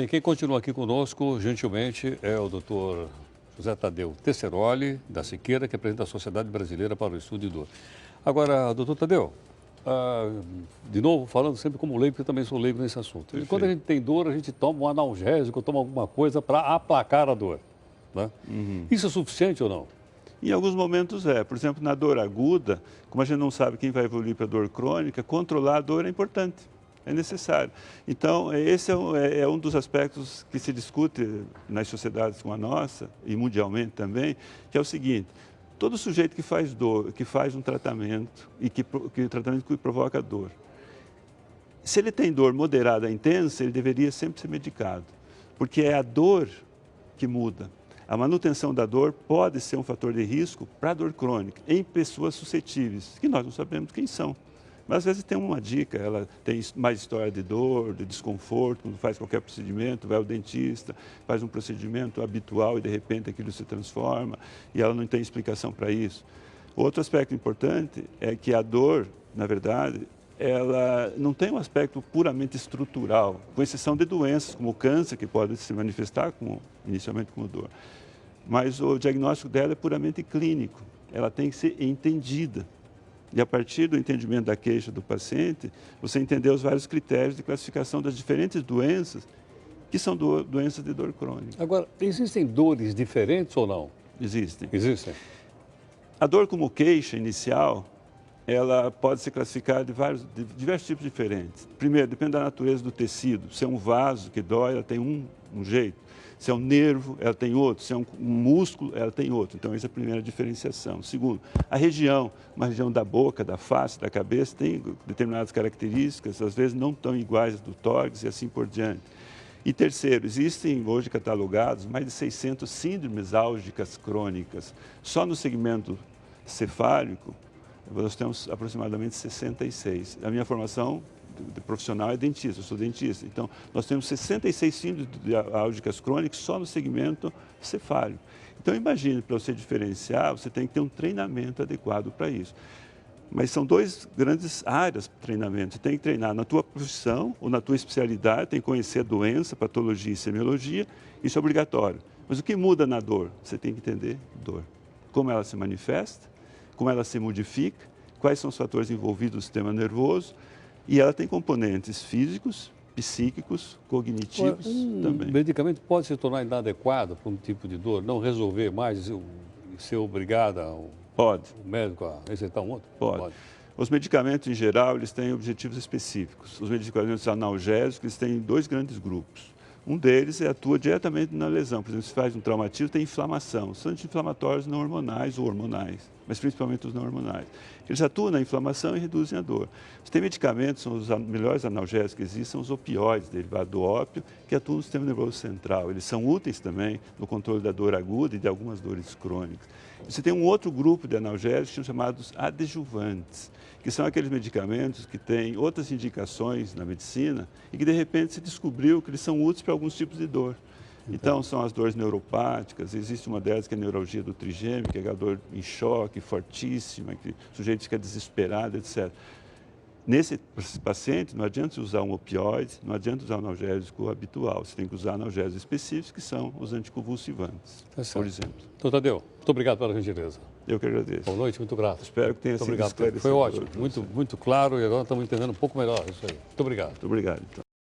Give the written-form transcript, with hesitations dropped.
Bem, quem continua aqui conosco, gentilmente, é o doutor José Tadeu Tesseroli, da Siqueira, que apresenta a Sociedade Brasileira para o Estudo de Dor. Agora, doutor Tadeu, de novo, falando sempre como leigo, porque eu também sou leigo nesse assunto. E quando a gente tem dor, a gente toma um analgésico, toma alguma coisa para aplacar a dor, né? Isso é suficiente ou não? Em alguns momentos é. Por exemplo, na dor aguda, como a gente não sabe quem vai evoluir para a dor crônica, controlar a dor é importante, é necessário. Então, esse é um dos aspectos que se discute nas sociedades como a nossa, e mundialmente também, que é o seguinte: todo sujeito que faz dor, que faz um tratamento, e que tratamento que provoca dor, se ele tem dor moderada a intensa, ele deveria sempre ser medicado, porque é a dor que muda. A manutenção da dor pode ser um fator de risco para a dor crônica em pessoas suscetíveis, que nós não sabemos quem são. Mas às vezes tem uma dica, ela tem mais história de dor, de desconforto, quando faz qualquer procedimento, vai ao dentista, faz um procedimento habitual e de repente aquilo se transforma e ela não tem explicação para isso. Outro aspecto importante é que a dor, na verdade, ela não tem um aspecto puramente estrutural, com exceção de doenças como o câncer, que pode se manifestar inicialmente como dor. Mas o diagnóstico dela é puramente clínico, ela tem que ser entendida. E a partir do entendimento da queixa do paciente, você entender os vários critérios de classificação das diferentes doenças, que são doenças de dor crônica. Agora, existem dores diferentes ou não? Existem. Existem. A dor como queixa inicial, ela pode ser classificada de diversos tipos diferentes. Primeiro, depende da natureza do tecido. Se é um vaso que dói, ela tem um jeito. Se é um nervo, ela tem outro. Se é um músculo, ela tem outro. Então, essa é a primeira diferenciação. Segundo, a região, uma região da boca, da face, da cabeça, tem determinadas características, às vezes não tão iguais às do tórax e assim por diante. E terceiro, existem hoje catalogados mais de 600 síndromes álgicas crônicas. Só no segmento cefálico, nós temos aproximadamente 66. A minha formação de profissional é dentista, eu sou dentista. Então, nós temos 66 síndromes álgicas crônicas só no segmento cefálico. Então, imagine, para você diferenciar, você tem que ter um treinamento adequado para isso. Mas são duas grandes áreas de treinamento. Você tem que treinar na tua profissão ou na tua especialidade, tem que conhecer a doença, patologia e semiologia, isso é obrigatório. Mas o que muda na dor? Você tem que entender dor. Como ela se manifesta, como ela se modifica, quais são os fatores envolvidos no sistema nervoso, e ela tem componentes físicos, psíquicos, cognitivos também. O medicamento pode se tornar inadequado para um tipo de dor, não resolver mais e ser obrigado o médico a receitar um outro? Pode. Os medicamentos, em geral, eles têm objetivos específicos. Os medicamentos analgésicos, eles têm dois grandes grupos. Um deles atua diretamente na lesão. Por exemplo, se faz um traumatismo, tem inflamação. São anti-inflamatórios não hormonais ou hormonais, mas principalmente os não hormonais. Eles atuam na inflamação e reduzem a dor. Tem medicamentos, são os melhores analgésicos que existem, são os opioides, derivados do ópio, que atuam no sistema nervoso central. Eles são úteis também no controle da dor aguda e de algumas dores crônicas. Você tem um outro grupo de analgésicos que são chamados adjuvantes, que são aqueles medicamentos que têm outras indicações na medicina e que, de repente, se descobriu que eles são úteis para alguns tipos de dor. Então, são as dores neuropáticas, existe uma delas que é a neuralgia do trigêmeo, que é a dor em choque, fortíssima, que o sujeito fica desesperado, etc. Nesse paciente, não adianta usar um opioide, não adianta usar um analgésico habitual, você tem que usar analgésicos específicos, que são os anticonvulsivantes, por exemplo. Doutor Tadeu, muito obrigado pela gentileza. Eu que agradeço. Boa noite, muito grato. Espero que tenha sido esclarecedor. Foi ótimo, muito claro, e agora estamos entendendo um pouco melhor isso aí. Muito obrigado. Muito obrigado, então.